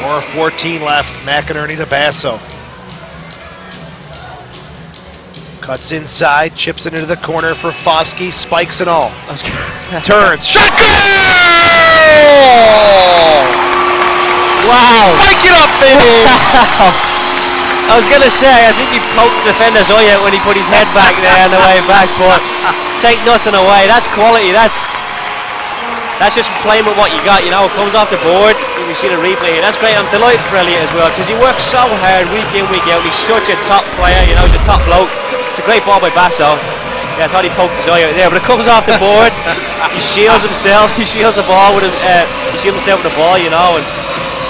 4:14 left. McInerney to Basso. Cuts inside, chips it into the corner for Foskey, spikes and all. Turns, shot goal! Wow! Spike it up, baby! Wow. I was going to say, I think he poked the defender Zoya when he put his head back there on the way back, but take nothing away. That's quality. That's just playing with what you got, you know. It comes off the board. You see the replay here. That's great. I'm delighted for Elliot as well because he works so hard week in, week out. He's such a top player, you know. He's a top bloke. It's a great ball by Basso. Yeah, I thought he poked his eye out there, but it comes off the board. He shields himself. He shields the ball with him. He shields himself with the ball, you know. And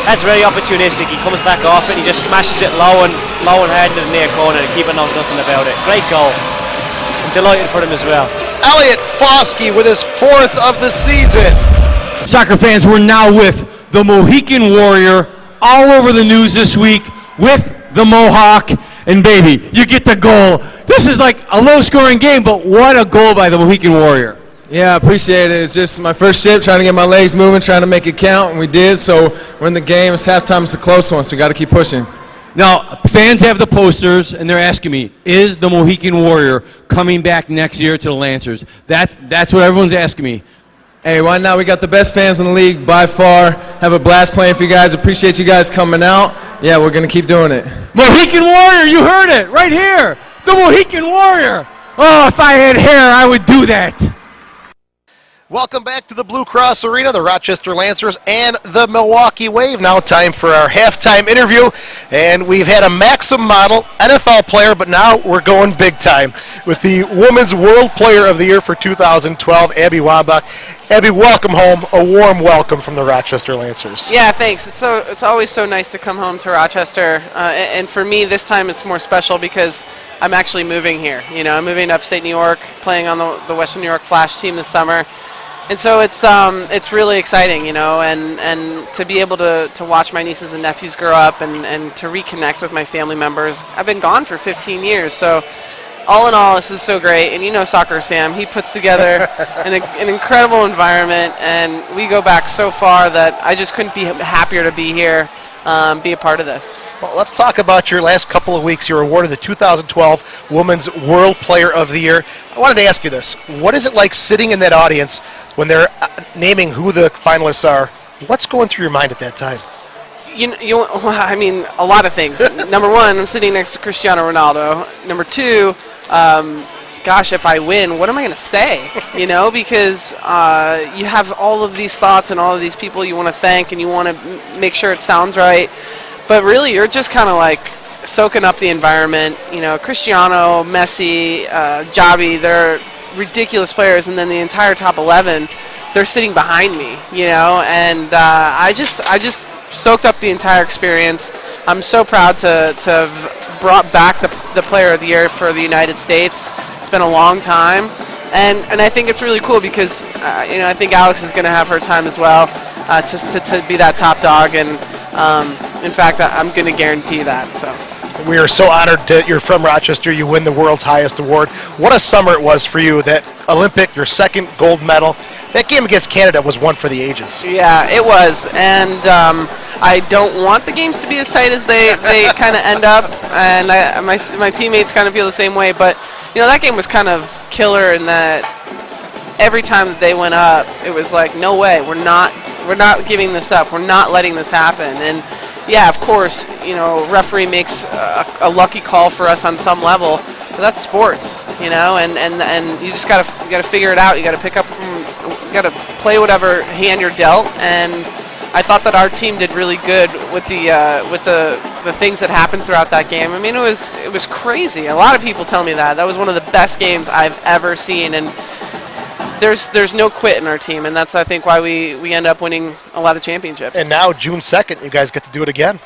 that's very opportunistic. He comes back off it and he just smashes it low and hard into the near corner. The keeper knows nothing about it. Great goal. I'm delighted for him as well. Elliot Foskey with his 4th of the season. Soccer fans, we're now with the Mohican Warrior, all over the news this week with the Mohawk. And baby, you get the goal. This is like a low-scoring game, but what a goal by the Mohican Warrior. Yeah, I appreciate it. It's just my first shift, trying to get my legs moving, trying to make it count, and we did. So we're in the game. It's halftime. It's a close one, so we got to keep pushing. Now, fans have the posters, and they're asking me, is the Mohican Warrior coming back next year to the Lancers? That's what everyone's asking me. Hey, why not? We got the best fans in the league by far. Have a blast playing for you guys. Appreciate you guys coming out. Yeah, we're going to keep doing it. Mohican Warrior, you heard it right here. The Mohican Warrior. Oh, if I had hair, I would do that. Welcome back to the Blue Cross Arena, the Rochester Lancers and the Milwaukee Wave. Now time for our halftime interview. And we've had a Maxim model NFL player, but now we're going big time with the Women's World Player of the Year for 2012, Abby Wambach. Abby, welcome home. A warm welcome from the Rochester Lancers. Yeah, thanks. It's always so nice to come home to Rochester. And for me, this time it's more special because I'm actually moving here. You know, I'm moving to upstate New York, playing on the Western New York Flash team this summer. And so it's really exciting, you know, and to be able to watch my nieces and nephews grow up and to reconnect with my family members. I've been gone for 15 years, so all in all, this is so great. And you know Soccer Sam, he puts together an incredible environment, and we go back so far that I just couldn't be happier to be here, be a part of this. Well, let's talk about your last couple of weeks. You were awarded the 2012 Women's World Player of the Year. I wanted to ask you this. What is it like sitting in that audience when they're naming who the finalists are? What's going through your mind at that time? I mean, a lot of things. Number one, I'm sitting next to Cristiano Ronaldo. Number two, gosh, if I win, what am I going to say? You know, because you have all of these thoughts and all of these people you want to thank and you want to make sure it sounds right. But really, you're just kind of like soaking up the environment. You know, Cristiano, Messi, Javi, they're ridiculous players, and then the entire top 11, they're sitting behind me. You know, and I just soaked up the entire experience. I'm so proud to have brought back the Player of the Year for the United States. It's been a long time, and I think it's really cool because you know, I think Alex is going to have her time as well to be that top dog, and in fact, I'm going to guarantee that. So. We are so honored that you're from Rochester. You win the world's highest award. What a summer it was for you. That Olympic, your second gold medal. That game against Canada was one for the ages. Yeah, it was. And I don't want the games to be as tight as they kind of end up. And my teammates kind of feel the same way. But, you know, that game was kind of killer in that every time that they went up, it was like, no way, we're not giving this up. We're not letting this happen. And yeah, of course, you know, referee makes a lucky call for us on some level, but that's sports, you know, and you just gotta figure it out. You gotta you gotta play whatever hand you're dealt. And I thought that our team did really good with the things that happened throughout that game. I mean, it was crazy. A lot of people tell me that was one of the best games I've ever seen, and there's no quit in our team, and that's, I think, why we end up winning a lot of championships. And now, June 2nd, you guys get to do it again.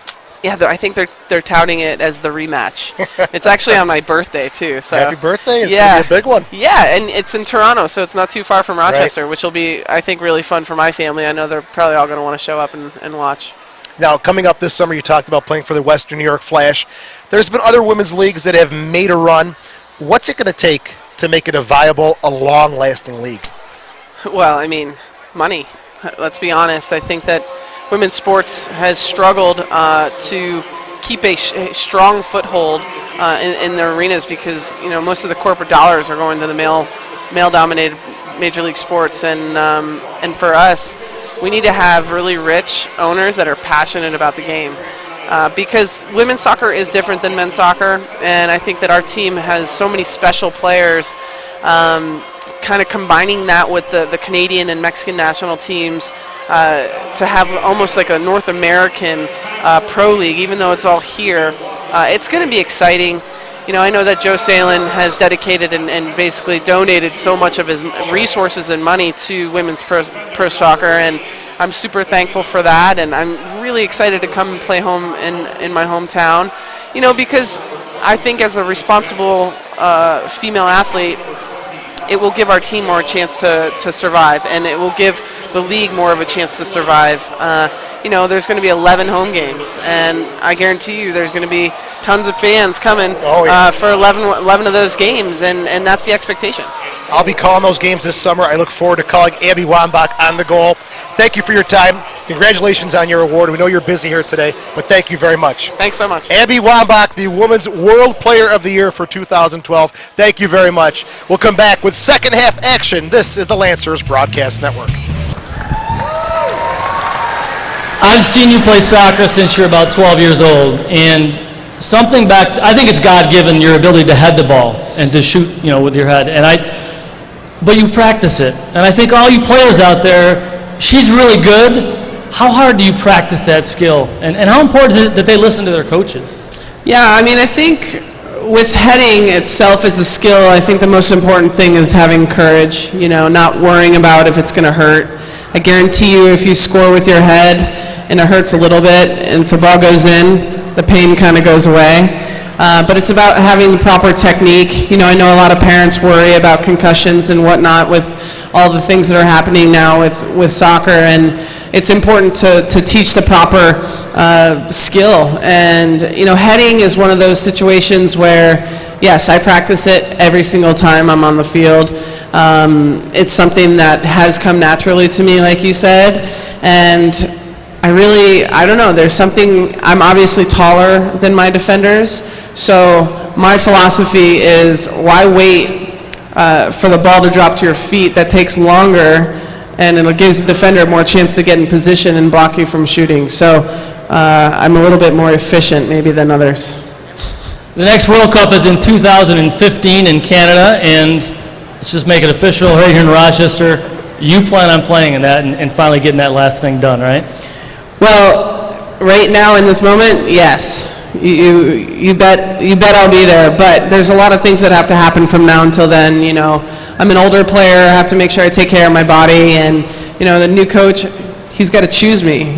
Yeah, I think they're touting it as the rematch. It's actually on my birthday, too. So happy birthday. It's yeah, going to be a big one. Yeah, and it's in Toronto, so it's not too far from Rochester, right, which will be, I think, really fun for my family. I know they're probably all going to want to show up and watch. Now, coming up this summer, you talked about playing for the Western New York Flash. There's been other women's leagues that have made a run. What's it going to take to make it a long-lasting league? Well, I mean, money. Let's be honest. I think that women's sports has struggled to keep a strong foothold in their arenas because most of the corporate dollars are going to the male-dominated Major League sports, and for us, we need to have really rich owners that are passionate about the game. Because women's soccer is different than men's soccer, and I think that our team has so many special players, kind of combining that with the Canadian and Mexican national teams to have almost like a North American pro league, even though it's all here. It's going to be exciting. I know that Joe Salin has dedicated and basically donated so much of his resources and money to women's pro soccer, and I'm super thankful for that, and I'm really excited to come and play home in my hometown, because I think as a responsible female athlete, it will give our team more a chance to survive, and it will give the league more of a chance to survive. There's going to be 11 home games, and I guarantee you there's going to be tons of fans coming for 11 of those games, and that's the expectation. I'll be calling those games this summer. I look forward to calling Abby Wambach on the goal. Thank you for your time. Congratulations on your award. We know you're busy here today, but thank you very much. Thanks so much. Abby Wambach, the Women's World Player of the Year for 2012. Thank you very much. We'll come back with second half action. This is the Lancers Broadcast Network. I've seen you play soccer since you're about 12 years old, and I think it's God-given, your ability to head the ball and to shoot, with your head. But you practice it. And I think all you players out there, she's really good. How hard do you practice that skill? And how important is it that they listen to their coaches? Yeah, I think with heading itself as a skill, I think the most important thing is having courage, not worrying about if it's going to hurt. I guarantee you if you score with your head and it hurts a little bit, and if the ball goes in, the pain kind of goes away. But it's about having the proper technique. I know a lot of parents worry about concussions and whatnot with all the things that are happening now with soccer, and it's important to teach the proper skill. And heading is one of those situations where, yes, I practice it every single time I'm on the field. It's something that has come naturally to me, like you said, and I don't know, there's something, I'm obviously taller than my defenders, so my philosophy is why wait for the ball to drop to your feet? That takes longer, and it gives the defender more chance to get in position and block you from shooting. So I'm a little bit more efficient maybe than others. The next World Cup is in 2015 in Canada, and let's just make it official right here in Rochester. You plan on playing in that and finally getting that last thing done, right? Well, right now in this moment, yes. You bet I'll be there. But there's a lot of things that have to happen from now until then. I'm an older player. I have to make sure I take care of my body, and the new coach, he's got to choose me.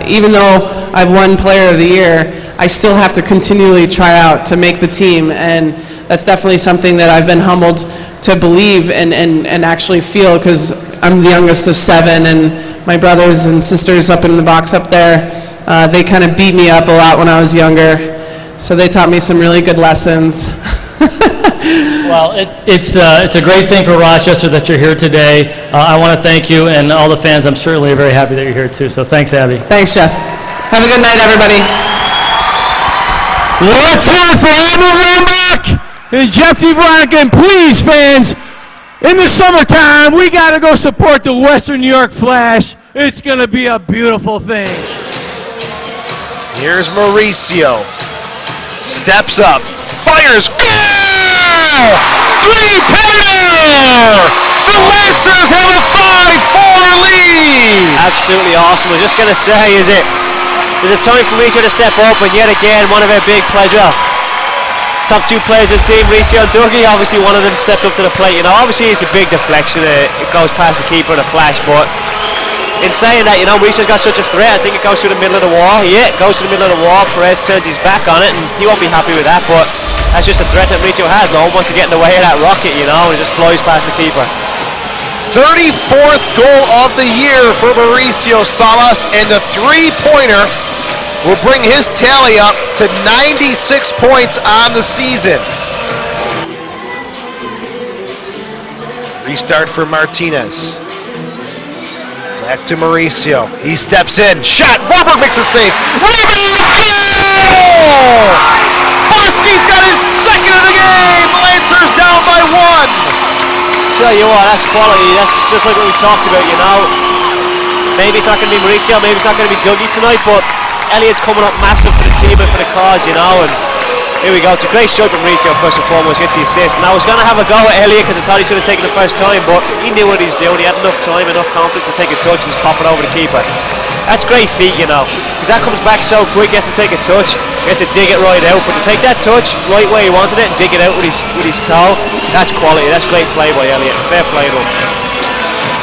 Even though I've won Player of the Year, I still have to continually try out to make the team, and that's definitely something that I've been humbled to believe and actually feel, because I'm the youngest of 7, and my brothers and sisters up in the box up there, they kind of beat me up a lot when I was younger, so they taught me some really good lessons. Well, it's a great thing for Rochester that you're here today. I want to thank you, and all the fans, I'm certainly very happy that you're here too, so thanks, Abby. Thanks, Jeff. Have a good night, everybody. Let's hear it for Abby Wambach and Jeffy Veronica, and please, fans, in the summertime, we got to go support the Western New York Flash. It's going to be a beautiful thing. Here's Mauricio. Steps up. Fires. Goal! Three-pointer! The Lancers have a 5-4 lead! Absolutely awesome. I was just going to say, is it time for Mauricio to step up, and yet again, one of our big pleasure. Top 2 players in the team, Mauricio and Dougie, obviously one of them stepped up to the plate. Obviously it's a big deflection, it goes past the keeper and a flash, but in saying that, Mauricio's got such a threat, I think it goes through the middle of the wall. Yeah, it goes through the middle of the wall, Perez turns his back on it, and he won't be happy with that, but that's just a threat that Mauricio has. No one wants to get in the way of that rocket, and it just flies past the keeper. 34th goal of the year for Mauricio Salas, and the three-pointer will bring his tally up to 96 points on the season. Restart for Martinez. Back to Mauricio. He steps in. Shot. Vorberg makes a save. Rebound. Goal! Foskey's got his second of the game. Lancers down by 1. Tell you what, that's quality. That's just like what we talked about, you know. Maybe it's not going to be Mauricio, maybe it's not going to be Dougie tonight, but Elliott's coming up massive for the team and for the cause, you know. And here we go. It's a great shot from Mauricio first and foremost. Gets the assist. And I was going to have a go at Elliott because I thought he should have taken the first time, but he knew what he was doing. He had enough time, enough confidence to take a touch and just pop it over the keeper. That's great feet, you know, because that comes back so quick. He has to take a touch, he has to dig it right out. But to take that touch right where he wanted it and dig it out with his toe, that's quality. That's great play by Elliott. Fair play to him.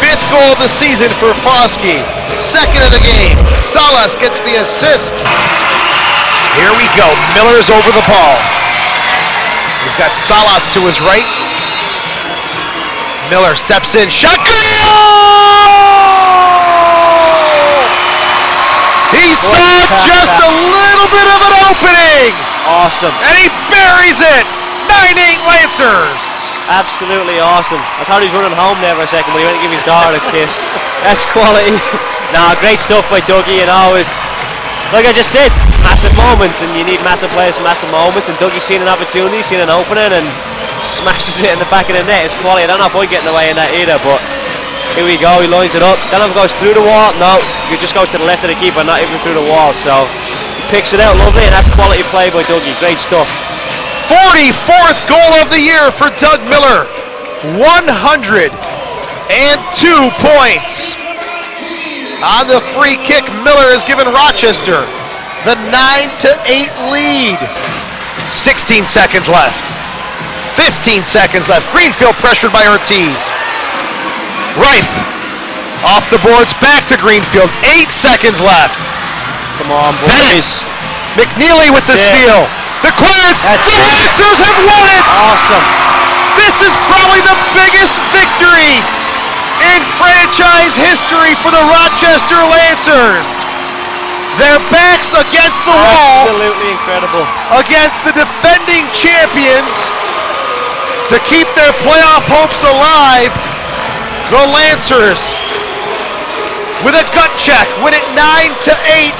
5th goal of the season for Foskey. Second of the game. Salas gets the assist. Here we go. Miller's over the ball. He's got Salas to his right. Miller steps in. Shot. Goal! He saw just a little bit of an opening. Awesome. And he buries it. 9-8 Lancers. Absolutely awesome. I thought he was running home there for a second, but he went to give his daughter a kiss. That's quality. Nah, great stuff by Dougie, and always, like I just said, massive moments, and you need massive players, massive moments, and Dougie's seen an opportunity, seen an opening, and smashes it in the back of the net. It's quality. I don't know if I get in the way in that either, but here we go. He lines it up. Don't know if it goes through the wall. No, you just go to the left of the keeper, not even through the wall. So he picks it out lovely, and that's quality play by Dougie. Great stuff. 44th goal of the year for Doug Miller. 102 points. On the free kick, Miller has given Rochester the 9-8 lead. 16 seconds left. 15 seconds left. Greenfield pressured by Ortiz. Reif off the boards, back to Greenfield. 8 seconds left. Come on, boys. McNeely with the steal. The clearance. The Lancers have won it. Awesome. This is probably the biggest victory in franchise history for the Rochester Lancers. Their backs against the wall. Absolutely incredible. Against the defending champions to keep their playoff hopes alive. The Lancers with a gut check win it 9-8.